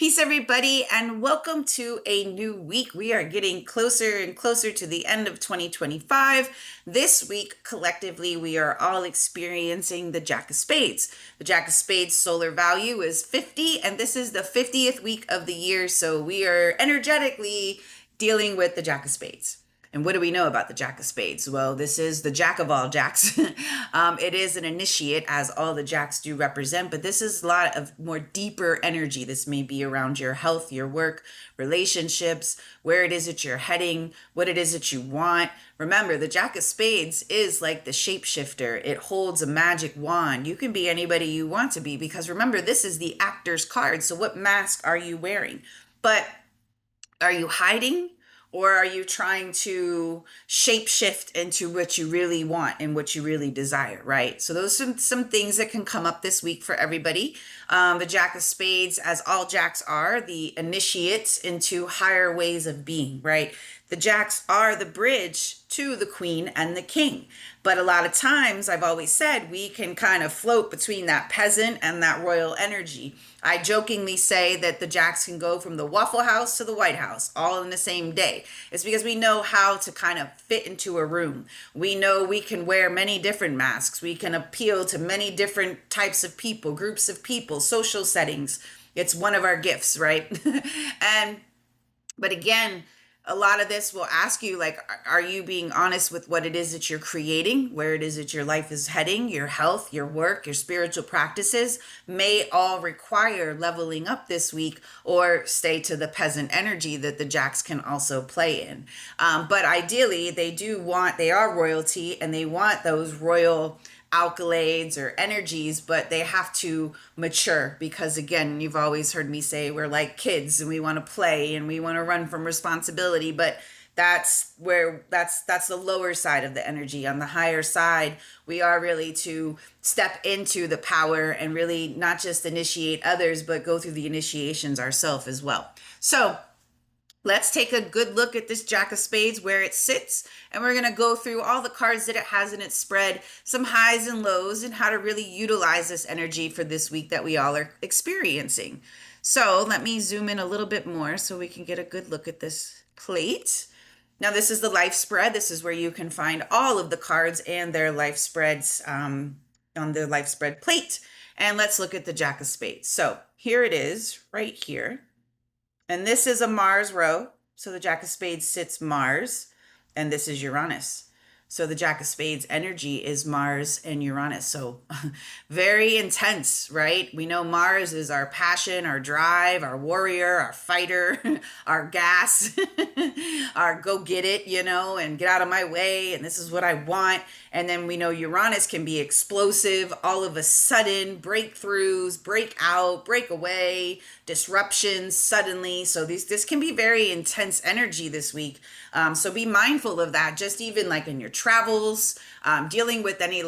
Peace, everybody, and welcome to a new week. We are getting closer and closer to the end of 2025. This week, collectively, we are all experiencing the Jack of Spades. The Jack of Spades solar value is 50, and this is the 50th week of the year, so we are energetically dealing with the Jack of Spades. And what do we know about the Jack of Spades? Well, this is the Jack of all Jacks. It is an initiate, as all the Jacks do represent, but this is a lot of more deeper energy. This may be around your health, your work, relationships, where it is that you're heading, what it is that you want. Remember, the Jack of Spades is like the shapeshifter. It holds a magic wand. You can be anybody you want to be because remember, this is the actor's card. So what mask are you wearing? But are you hiding? Or are you trying to shapeshift into what you really want and what you really desire, right? So those are some things that can come up this week for everybody. The Jack of Spades, as all Jacks are, the initiates into higher ways of being, right? The Jacks are the bridge to the Queen and the King. But a lot of times, I've always said, we can kind of float between that peasant and that royal energy. I jokingly say that the Jacks can go from the Waffle House to the White House all in the same day. It's because we know how to kind of fit into a room. We know we can wear many different masks. We can appeal to many different types of people, groups of people, social settings. It's one of our gifts, right? But again, a lot of this will ask you, like, are you being honest with what it is that you're creating, where it is that your life is heading, your health, your work, your spiritual practices may all require leveling up this week or stay to the peasant energy that the Jacks can also play in. But ideally, they are royalty and they want those royal accolades or energies, but they have to mature because again, you've always heard me say we're like kids and we want to play and we want to run from responsibility, but that's the lower side of the energy. On the higher side, we are really to step into the power and really not just initiate others, but go through the initiations ourselves as well. So let's take a good look at this Jack of Spades, where it sits, and we're going to go through all the cards that it has in its spread, some highs and lows, and how to really utilize this energy for this week that we all are experiencing. So let me zoom in a little bit more so we can get a good look at this plate. Now, this is the life spread. This is where you can find all of the cards and their life spreads on the life spread plate. And let's look at the Jack of Spades. So here it is right here. And this is a Mars row. So the Jack of Spades sits Mars, and this is Uranus. So the Jack of Spades energy is Mars and Uranus. So very intense, right? We know Mars is our passion, our drive, our warrior, our fighter, our gas, our go get it, and get out of my way. And this is what I want. And then we know Uranus can be explosive, all of a sudden, breakthroughs, break out, break away, disruptions suddenly. So this can be very intense energy this week. So be mindful of that, just even like in your travels, dealing with any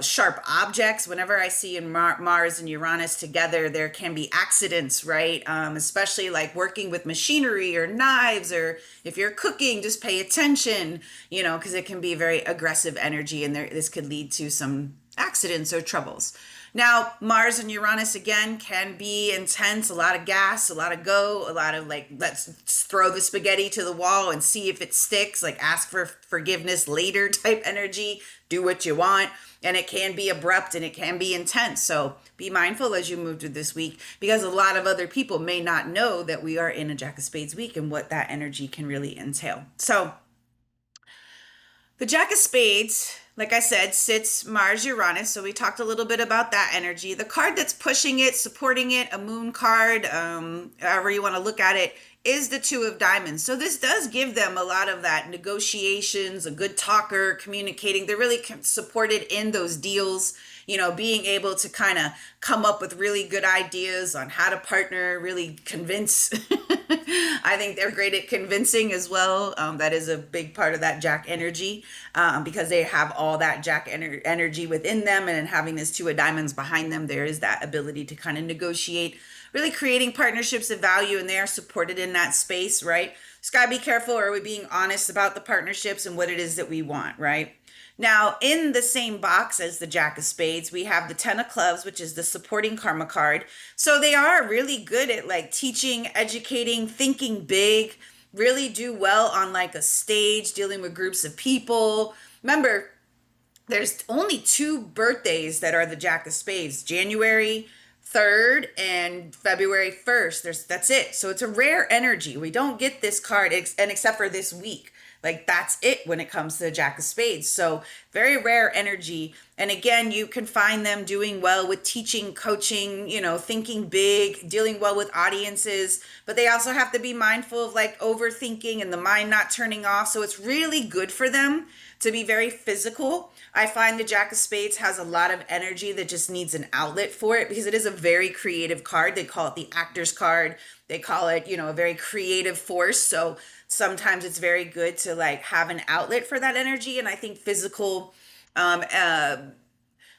sharp objects. Whenever I see in Mars and Uranus together, there can be accidents, right? Especially like working with machinery or knives, or if you're cooking, just pay attention, because it can be very aggressive energy and this could lead to some accidents or troubles. Now, Mars and Uranus, again, can be intense, a lot of gas, a lot of go, a lot of let's throw the spaghetti to the wall and see if it sticks, like ask for forgiveness later type energy, do what you want. And it can be abrupt and it can be intense. So be mindful as you move through this week, because a lot of other people may not know that we are in a Jack of Spades week and what that energy can really entail. So the Jack of Spades, like I said, sits Mars, Uranus. So we talked a little bit about that energy. The card that's pushing it, supporting it, a moon card, however you want to look at it, is the Two of Diamonds. So this does give them a lot of that negotiations, a good talker, communicating. They're really supported in those deals, being able to kind of come up with really good ideas on how to partner, really convince. I think they're great at convincing as well. That is a big part of that Jack energy, because they have all that Jack energy within them, and having this Two of Diamonds behind them, there is that ability to kind of negotiate, really creating partnerships of value, and they are supported in that space, right? Just gotta be careful. Are we being honest about the partnerships and what it is that we want, right? Now, in the same box as the Jack of Spades, we have the Ten of Clubs, which is the supporting karma card. So they are really good at like teaching, educating, thinking big, really do well on like a stage, dealing with groups of people. Remember, there's only two birthdays that are the Jack of Spades, January 3rd and February 1st. That's it. So it's a rare energy. We don't get this card and except for this week. Like that's it when it comes to the Jack of Spades. So very rare energy. And again, you can find them doing well with teaching, coaching, thinking big, dealing well with audiences, but they also have to be mindful of like overthinking and the mind not turning off. So it's really good for them to be very physical. I find the Jack of Spades has a lot of energy that just needs an outlet for it because it is a very creative card. They call it the actor's card. They call it, a very creative force. So sometimes it's very good to like have an outlet for that energy. And I think physical um, uh,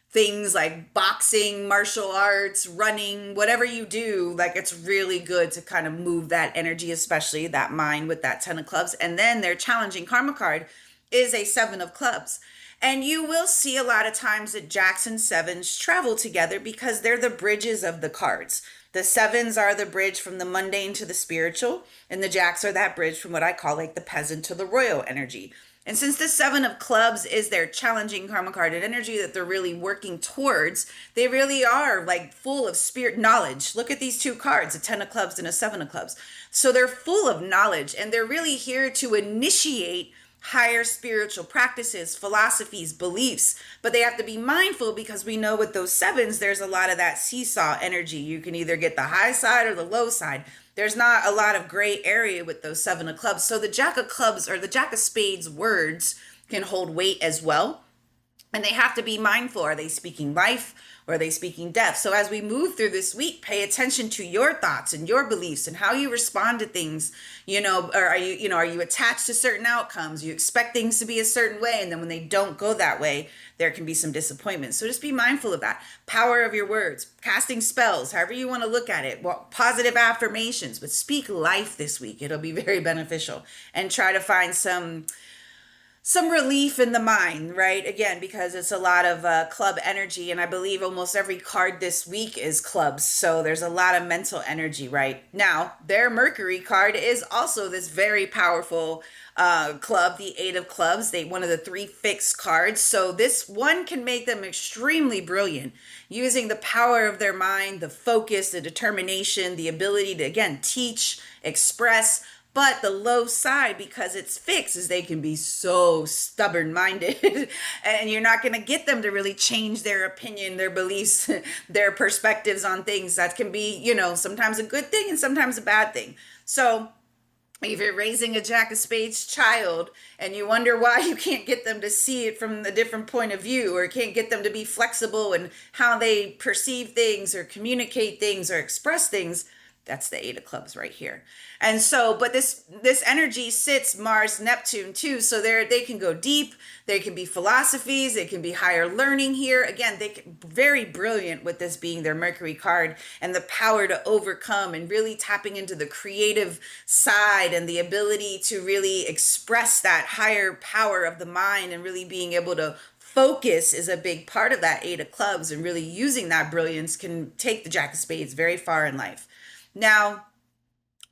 things like boxing, martial arts, running, whatever you do, like it's really good to kind of move that energy, especially that mind with that 10 of clubs. And then their challenging karma card is a 7 of clubs. And you will see a lot of times that jacks and sevens travel together because they're the bridges of the cards. The sevens are the bridge from the mundane to the spiritual, and the jacks are that bridge from what I call like the peasant to the royal energy. And since the 7 of clubs is their challenging karma card and energy that they're really working towards, they really are like full of spirit knowledge. Look at these two cards, a 10 of clubs and a 7 of clubs. So they're full of knowledge and they're really here to initiate higher spiritual practices, philosophies, beliefs, but they have to be mindful because we know with those sevens, there's a lot of that seesaw energy. You can either get the high side or the low side. There's not a lot of gray area with those 7 of clubs. So the Jack of clubs or the Jack of Spades words can hold weight as well. And they have to be mindful. Are they speaking life or are they speaking death? So as we move through this week, pay attention to your thoughts and your beliefs and how you respond to things, or are you attached to certain outcomes? You expect things to be a certain way. And then when they don't go that way, there can be some disappointment. So just be mindful of that. Power of your words, casting spells, however you want to look at it, positive affirmations, but speak life this week. It'll be very beneficial and try to find some relief in the mind, right? Again, because it's a lot of club energy, and I believe almost every card this week is clubs. So there's a lot of mental energy, right? Now, their Mercury card is also this very powerful club, the 8 of clubs, one of the 3 fixed cards. So this one can make them extremely brilliant using the power of their mind, the focus, the determination, the ability to, again, teach, express. But the low side, because it's fixed, is they can be so stubborn minded and you're not going to get them to really change their opinion, their beliefs, their perspectives on things. That can be, sometimes a good thing and sometimes a bad thing. So if you're raising a Jack of Spades child and you wonder why you can't get them to see it from a different point of view or can't get them to be flexible in how they perceive things or communicate things or express things, that's the 8 of clubs right here. And so, but this energy sits Mars, Neptune too. So they can go deep. They can be philosophies. They can be higher learning here. Again, they can very brilliant with this being their Mercury card and the power to overcome and really tapping into the creative side and the ability to really express that higher power of the mind and really being able to focus is a big part of that 8 of clubs, and really using that brilliance can take the Jack of Spades very far in life. Now,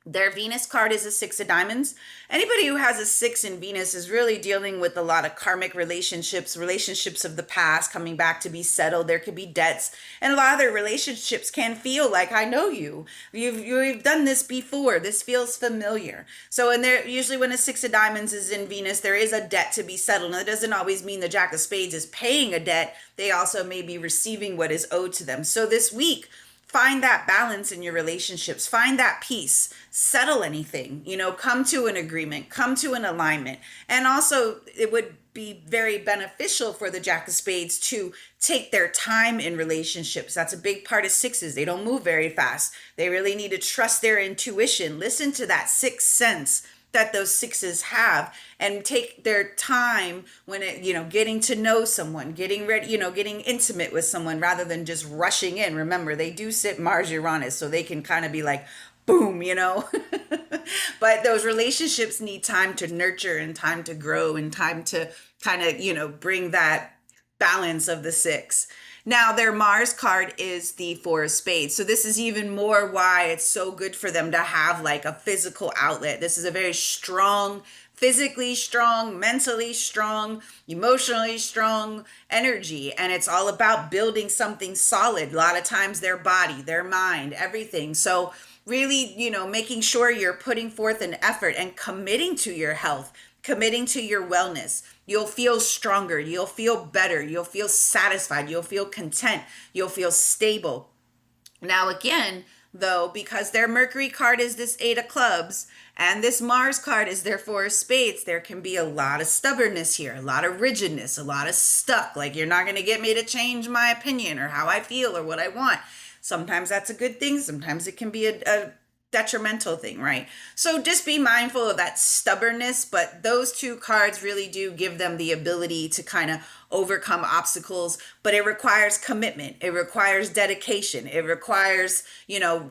their Venus card is a 6 of diamonds. Anybody who has a 6 in Venus is really dealing with a lot of karmic relationships of the past coming back to be settled. There could be debts, and a lot of their relationships can feel like, I know you. You've done this before. This feels familiar. So, and there usually when a 6 of diamonds is in Venus, there is a debt to be settled. And it doesn't always mean the Jack of Spades is paying a debt. They also may be receiving what is owed to them. So this week, find that balance in your relationships, find that peace, settle anything, come to an agreement, come to an alignment. And also it would be very beneficial for the Jack of Spades to take their time in relationships. That's a big part of 6s. They don't move very fast. They really need to trust their intuition, listen to that 6th sense that those 6s have, and take their time when getting to know someone, getting ready, getting intimate with someone rather than just rushing in. Remember, they do sit Mars Uranus, so they can kind of be like boom, But those relationships need time to nurture and time to grow and time to kind of, bring that balance of the six. Now, their Mars card is the Four of Spades. So, this is even more why it's so good for them to have like a physical outlet. This is a very strong, physically strong, mentally strong, emotionally strong energy. And it's all about building something solid. A lot of times, their body, their mind, everything. So, really, making sure you're putting forth an effort and committing to your health, committing to your wellness. You'll feel stronger, you'll feel better, you'll feel satisfied, you'll feel content, you'll feel stable. Now, again, though, because their Mercury card is this Eight of Clubs and this Mars card is their Four of Spades, there can be a lot of stubbornness here, a lot of rigidness, a lot of stuck. Like, you're not going to get me to change my opinion or how I feel or what I want. Sometimes that's a good thing. Sometimes it can be a detrimental thing, right? So just be mindful of that stubbornness, but those two cards really do give them the ability to kind of overcome obstacles, but it requires commitment. It requires dedication. It requires,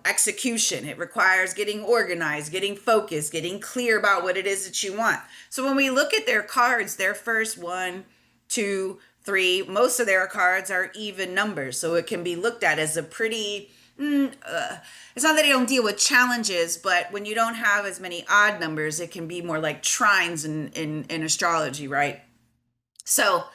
execution. It requires getting organized, getting focused, getting clear about what it is that you want. So when we look at their cards, their first one, two, three, most of their cards are even numbers. So it can be looked at as a pretty, it's not that they don't deal with challenges, but when you don't have as many odd numbers, it can be more like trines in astrology, right? So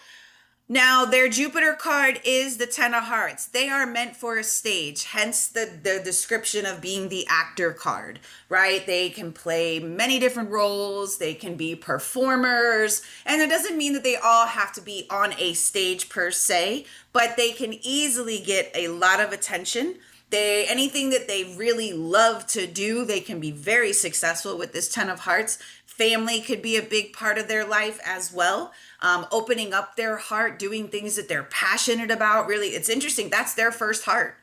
now their Jupiter card is the Ten of Hearts. They are meant for a stage, hence the description of being the actor card, right? They can play many different roles. They can be performers. And it doesn't mean that they all have to be on a stage per se, but they can easily get a lot of attention. Anything that they really love to do, they can be very successful with this Ten of Hearts. Family could be a big part of their life as well. Opening up their heart, doing things that they're passionate about. Really, it's interesting. That's their first heart,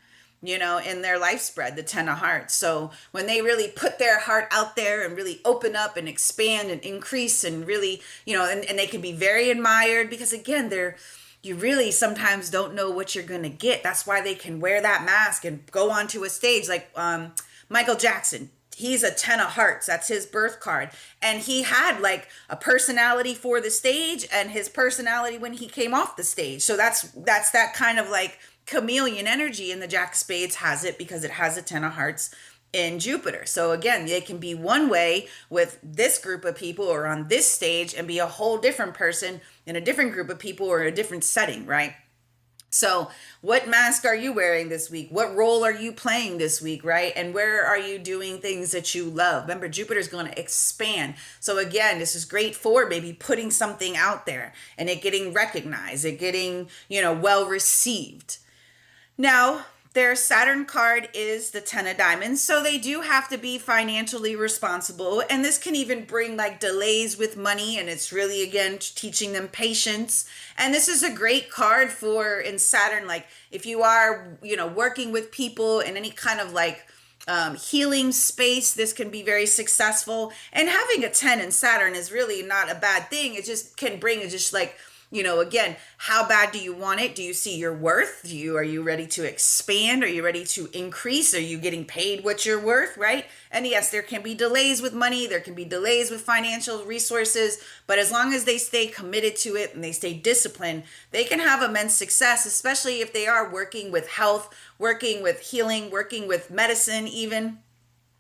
in their life spread, the Ten of Hearts. So when they really put their heart out there and really open up and expand and increase and really, and they can be very admired because, again, you really sometimes don't know what you're going to get. That's why they can wear that mask and go onto a stage like Michael Jackson. He's a Ten of Hearts. That's his birth card. And he had like a personality for the stage and his personality when he came off the stage. So that's that kind of like chameleon energy, and the Jack of Spades has it because it has a Ten of Hearts in Jupiter. So again, they can be one way with this group of people or on this stage and be a whole different person in a different group of people or a different setting, right? So what mask are you wearing this week? What role are you playing this week, right? And where are you doing things that you love? Remember, Jupiter's going to expand. So again, this is great for maybe putting something out there and it getting recognized, it getting, well received. Now, their Saturn card is the Ten of Diamonds, so they do have to be financially responsible, and this can even bring like delays with money, and it's really, again, teaching them patience. And this is a great card for in Saturn, like if you are, working with people in any kind of like healing space, this can be very successful. And having a 10 in Saturn is really not a bad thing. It just can bring just like, again, how bad do you want it? Do you see your worth? Are you ready to expand? Are you ready to increase? Are you getting paid what you're worth, right? And yes, there can be delays with money. There can be delays with financial resources, but as long as they stay committed to it and they stay disciplined, they can have immense success, especially if they are working with health, working with healing, working with medicine even.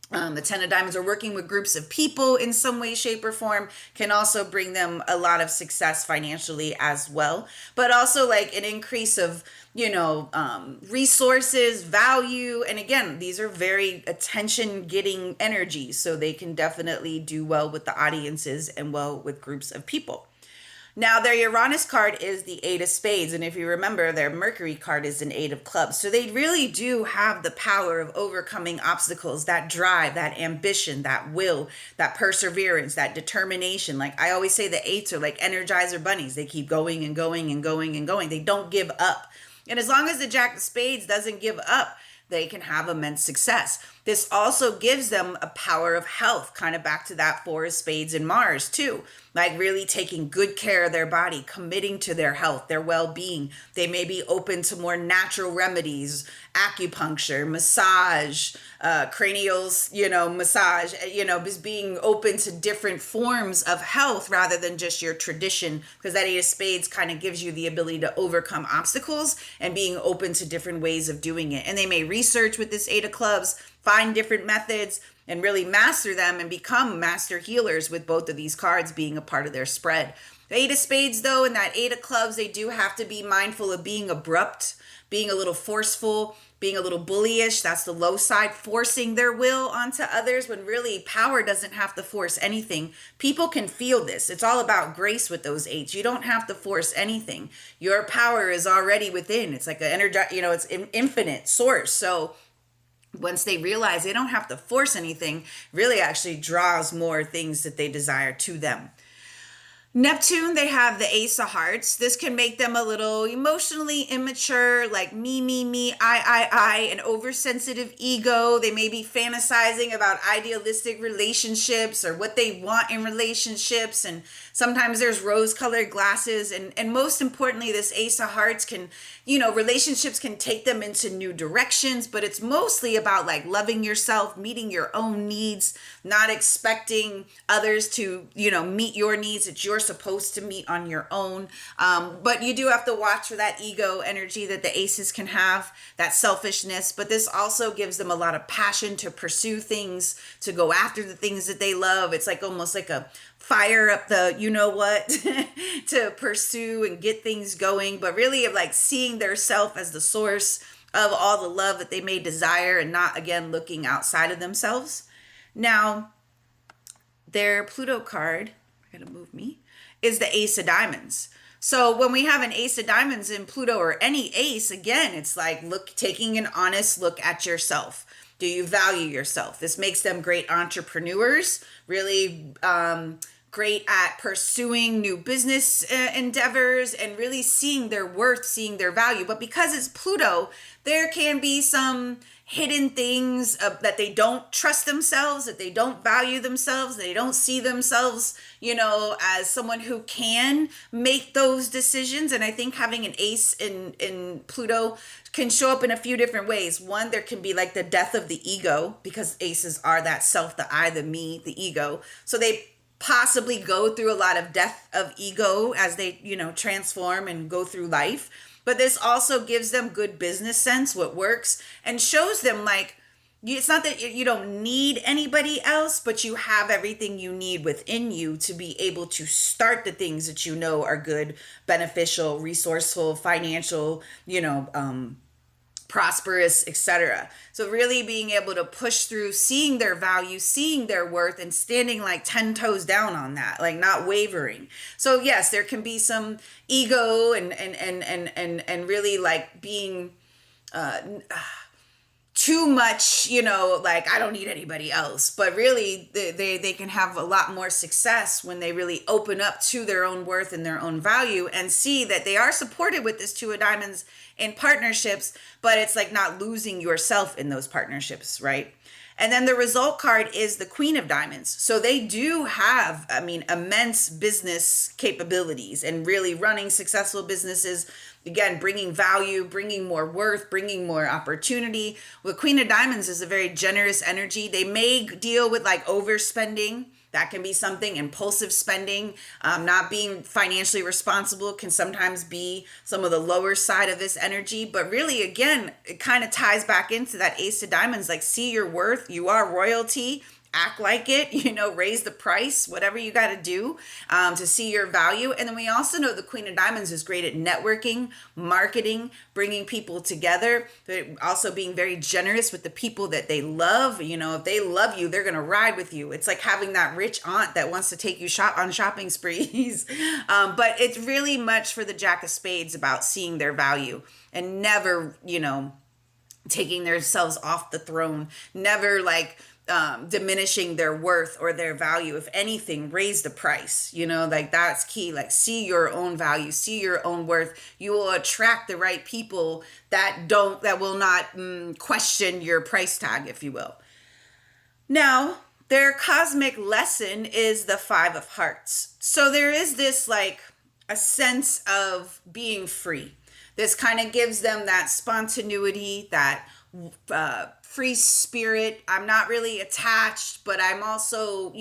The Ten of Diamonds are working with groups of people in some way, shape, or form can also bring them a lot of success financially as well. But also like an increase of, resources, value. And again, these are very attention-getting energies. So they can definitely do well with the audiences and well with groups of people. Now, their Uranus card is the Eight of Spades. And if you remember, their Mercury card is an Eight of Clubs. So they really do have the power of overcoming obstacles, that drive, that ambition, that will, that perseverance, that determination. Like I always say, the eights are like Energizer bunnies. They keep going and going and going and going. They don't give up. And as long as the Jack of Spades doesn't give up, they can have immense success. This also gives them a power of health, kind of back to that Four of Spades and Mars too. Like really taking good care of their body, committing to their health, their well-being. They may be open to more natural remedies, acupuncture, massage, cranials, massage, just being open to different forms of health rather than just your tradition, because that Eight of Spades kind of gives you the ability to overcome obstacles and being open to different ways of doing it. And they may research with this Eight of Clubs, find different methods, and really master them and become master healers with both of these cards being a part of their spread. The Eight of Spades, though, and that Eight of Clubs, they do have to be mindful of being abrupt, being a little forceful, being a little bullyish. That's the low side, forcing their will onto others when really power doesn't have to force anything. People can feel this. It's all about grace with those eights. You don't have to force anything. Your power is already within. It's like an energy, it's an infinite source. So once they realize they don't have to force anything, really actually draws more things that they desire to them. Neptune, they have the Ace of Hearts. This can make them a little emotionally immature, like me, I, an oversensitive ego. They may be fantasizing about idealistic relationships or what they want in relationships. And sometimes there's rose-colored glasses. And most importantly, this Ace of Hearts can, relationships can take them into new directions, but it's mostly about like loving yourself, meeting your own needs, not expecting others to, meet your needs that you're supposed to meet on your own. But you do have to watch for that ego energy that the aces can have, that selfishness. But this also gives them a lot of passion to pursue things, to go after the things that they love. It's like almost like a fire up the to pursue and get things going, but really of like seeing their self as the source of all the love that they may desire and not, again, looking outside of themselves. Now, their Pluto card, I gotta move me, is the Ace of Diamonds. So when we have an Ace of Diamonds in Pluto or any ace, again, it's like taking an honest look at yourself. Do you value yourself? This makes them great entrepreneurs, really great at pursuing new business endeavors and really seeing their worth, seeing their value. But because it's Pluto, there can be some hidden things that they don't trust themselves, that they don't value themselves, they don't see themselves, as someone who can make those decisions. And I think having an ace in Pluto can show up in a few different ways. One, there can be like the death of the ego, because aces are that self, the I, the me, the ego. So they possibly go through a lot of death of ego as they, transform and go through life. But this also gives them good business sense, what works, and shows them like, it's not that you don't need anybody else, but you have everything you need within you to be able to start the things that you know are good, beneficial, resourceful, financial, prosperous, etc. So really being able to push through, seeing their value, seeing their worth, and standing like 10 toes down on that, like not wavering. So yes, there can be some ego and really like being too much, like I don't need anybody else. But really they can have a lot more success when they really open up to their own worth and their own value and see that they are supported with this Two of Diamonds in partnerships, but it's like not losing yourself in those partnerships, right? And then the result card is the Queen of Diamonds. So they do have, immense business capabilities and really running successful businesses. Again, bringing value, bringing more worth, bringing more opportunity. Well, Queen of Diamonds is a very generous energy. They may deal with like overspending. That can be something. Impulsive spending, not being financially responsible can sometimes be some of the lower side of this energy. But really, again, it kind of ties back into that Ace of Diamonds, like see your worth. You are royalty. Act like it, raise the price, whatever you got to do to see your value. And then we also know the Queen of Diamonds is great at networking, marketing, bringing people together, but also being very generous with the people that they love. If they love you, they're going to ride with you. It's like having that rich aunt that wants to take you on shopping sprees. But it's really much for the Jack of Spades about seeing their value and never, taking themselves off the throne, never like diminishing their worth or their value. If anything, raise the price, like that's key. Like see your own value, see your own worth. You will attract the right people that will not question your price tag, if you will. Now, their cosmic lesson is the Five of Hearts. So there is this like a sense of being free. This kind of gives them that spontaneity, that free spirit. I'm not really attached, but I'm also,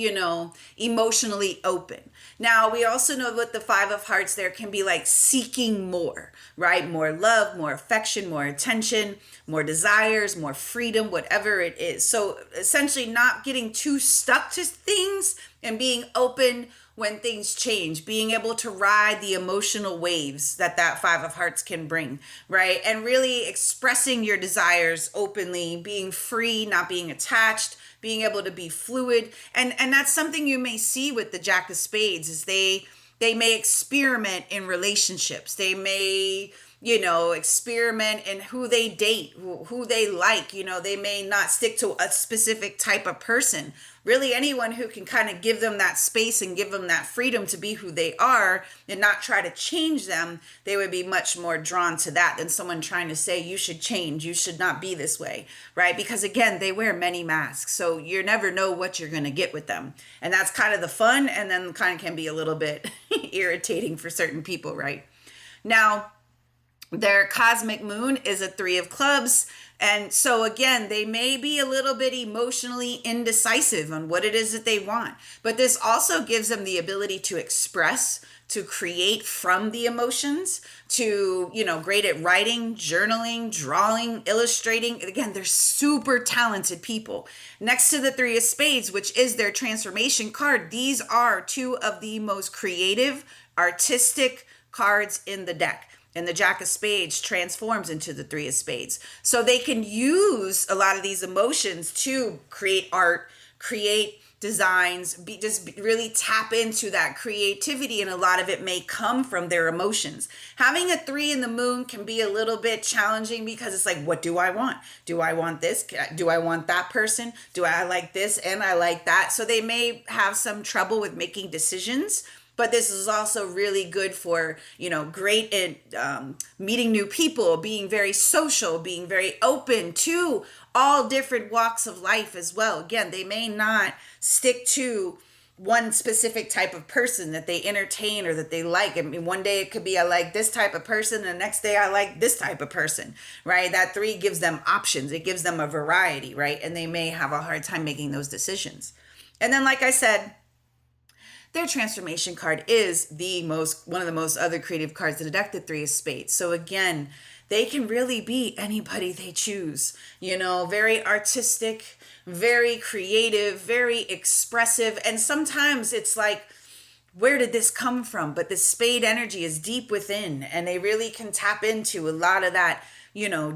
emotionally open. Now, we also know with the Five of Hearts, there can be like seeking more, right? More love, more affection, more attention, more desires, more freedom, whatever it is. So essentially, not getting too stuck to things and being open when things change, being able to ride the emotional waves that Five of Hearts can bring, right? And really expressing your desires openly, being free, not being attached, being able to be fluid. And that's something you may see with the Jack of Spades is they may experiment in relationships. They may experiment in who they date, who they like. They may not stick to a specific type of person. Really, anyone who can kind of give them that space and give them that freedom to be who they are and not try to change them, they would be much more drawn to that than someone trying to say, you should change, you should not be this way, right? Because again, they wear many masks. So you never know what you're going to get with them. And that's kind of the fun, and then kind of can be a little bit irritating for certain people, right? Now, their cosmic moon is a Three of Clubs. And so again, they may be a little bit emotionally indecisive on what it is that they want. But this also gives them the ability to express, to create from the emotions, to, great at writing, journaling, drawing, illustrating. Again, they're super talented people. Next to the Three of Spades, which is their transformation card, these are two of the most creative, artistic cards in the deck. And the Jack of Spades transforms into the Three of Spades. So they can use a lot of these emotions to create art, create designs, just really tap into that creativity. And a lot of it may come from their emotions. Having a 3 in the moon can be a little bit challenging because it's like, what do I want? Do I want this? Do I want that person? Do I like this and I like that? So they may have some trouble with making decisions. But this is also really good for, great at meeting new people, being very social, being very open to all different walks of life as well. Again, they may not stick to one specific type of person that they entertain or that they like. I mean, one day it could be, I like this type of person, and the next day I like this type of person, right? That 3 gives them options. It gives them a variety, right? And they may have a hard time making those decisions. And then, like I said, their transformation card is one of the most other creative cards in the deck, the Three of Spades. So again, they can really be anybody they choose, very artistic, very creative, very expressive. And sometimes it's like, where did this come from? But the spade energy is deep within, and they really can tap into a lot of that,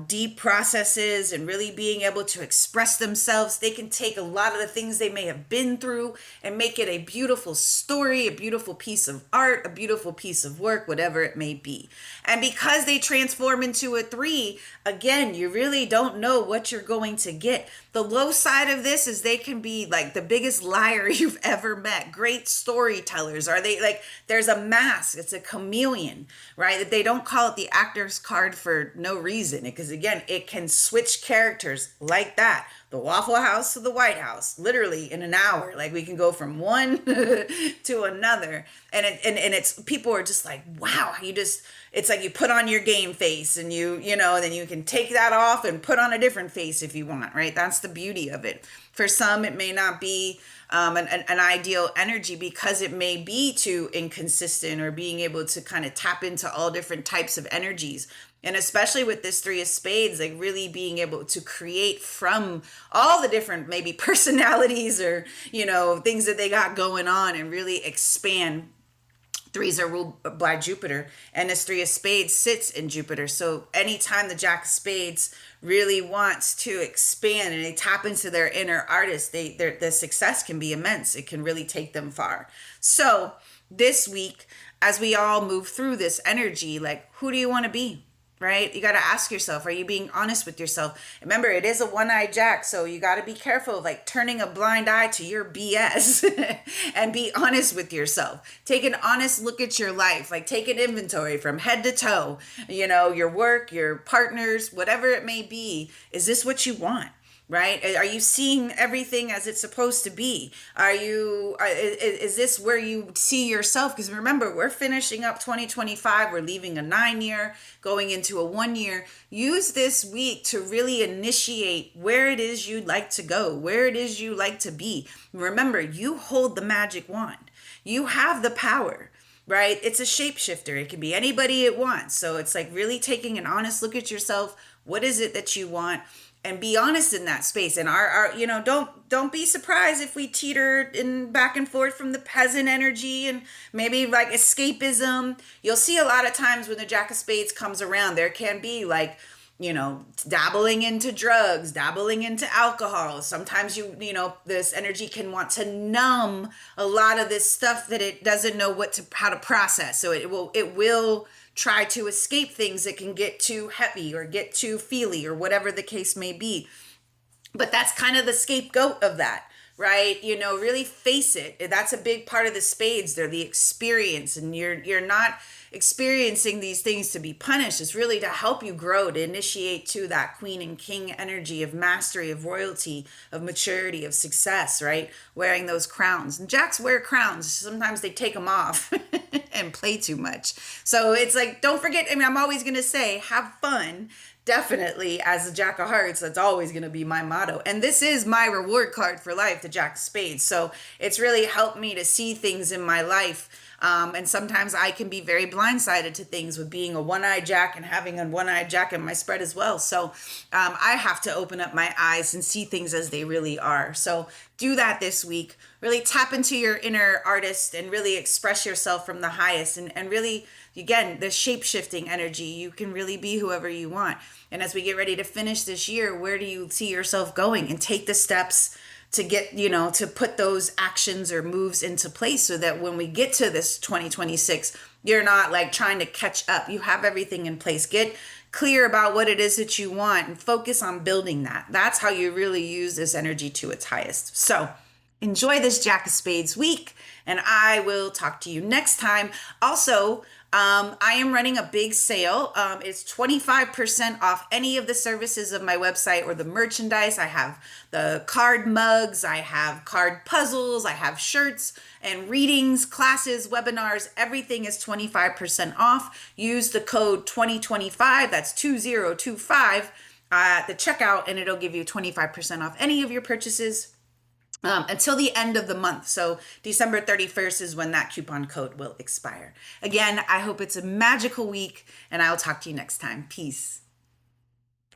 deep processes and really being able to express themselves. They can take a lot of the things they may have been through and make it a beautiful story, a beautiful piece of art, a beautiful piece of work, whatever it may be. And because they transform into a 3, again, you really don't know what you're going to get. The low side of this is they can be like the biggest liar you've ever met. Great storytellers. Are they like, there's a mask, it's a chameleon, right? That they don't call it the actor's card for no reason. Because again, it can switch characters like that. The Waffle House to the White House, literally in an hour. Like we can go from one to another. And it's people are just like, wow, it's like you put on your game face and then you can take that off and put on a different face if you want, right? That's the beauty of it. For some, it may not be an ideal energy because it may be too inconsistent, or being able to kind of tap into all different types of energies. And especially with this Three of Spades, like really being able to create from all the different maybe personalities or, things that they got going on, and really expand. Threes are ruled by Jupiter, and this Three of Spades sits in Jupiter. So anytime the Jack of Spades really wants to expand and they tap into their inner artist, the success can be immense. It can really take them far. So this week, as we all move through this energy, like, who do you want to be? Right? You got to ask yourself, are you being honest with yourself? Remember, it is a one-eyed Jack, so you got to be careful of like turning a blind eye to your BS and be honest with yourself. Take an honest look at your life, like take an inventory from head to toe, your work, your partners, whatever it may be. Is this what you want? right? Are you seeing everything as it's supposed to be? Is this where you see yourself? Because remember, we're finishing up 2025. We're leaving a 9 year, going into a 1 year. Use this week to really initiate where it is you'd like to go, where it is you like to be. Remember, you hold the magic wand. You have the power, right? It's a shapeshifter. It can be anybody it wants. So it's like really taking an honest look at yourself. What is it that you want? And be honest in that space. And our don't be surprised if we teeter in back and forth from the peasant energy and maybe like escapism. You'll see a lot of times when the Jack of Spades comes around, there can be like, dabbling into drugs, dabbling into alcohol. Sometimes this energy can want to numb a lot of this stuff that it doesn't know how to process. So it will try to escape things that can get too heavy or get too feely or whatever the case may be. But that's kind of the scapegoat of that, right? Really face it. That's a big part of the spades. They're the experience, and you're not experiencing these things to be punished. It's really to help you grow, to initiate to that queen and king energy of mastery, of royalty, of maturity, of success, right? Wearing those crowns. And jacks wear crowns. Sometimes they take them off and play too much. So it's like, don't forget, I'm always going to say, have fun. Definitely, as a Jack of Hearts, that's always going to be my motto. And this is my reward card for life, the Jack of Spades. So it's really helped me to see things in my life. And sometimes I can be very blindsided to things with being a one-eyed Jack and having a one-eyed Jack in my spread as well. So I have to open up my eyes and see things as they really are. So do that this week. Really tap into your inner artist and really express yourself from the highest. And really, again, the shape-shifting energy, you can really be whoever you want. And as we get ready to finish this year, where do you see yourself going? And take the steps to get, to put those actions or moves into place so that when we get to this 2026, you're not like trying to catch up. You have everything in place. Get clear about what it is that you want and focus on building that. That's how you really use this energy to its highest. So enjoy this Jack of Spades week, and I will talk to you next time. Also, I am running a big sale. It's 25% off any of the services of my website or the merchandise. I have the card mugs, I have card puzzles, I have shirts and readings, classes, webinars. Everything is 25% off. Use the code 2025, that's 2025 at the checkout, and it'll give you 25% off any of your purchases. Until the end of the month. So December 31st is when that coupon code will expire. Again, I hope it's a magical week, and I'll talk to you next time. Peace.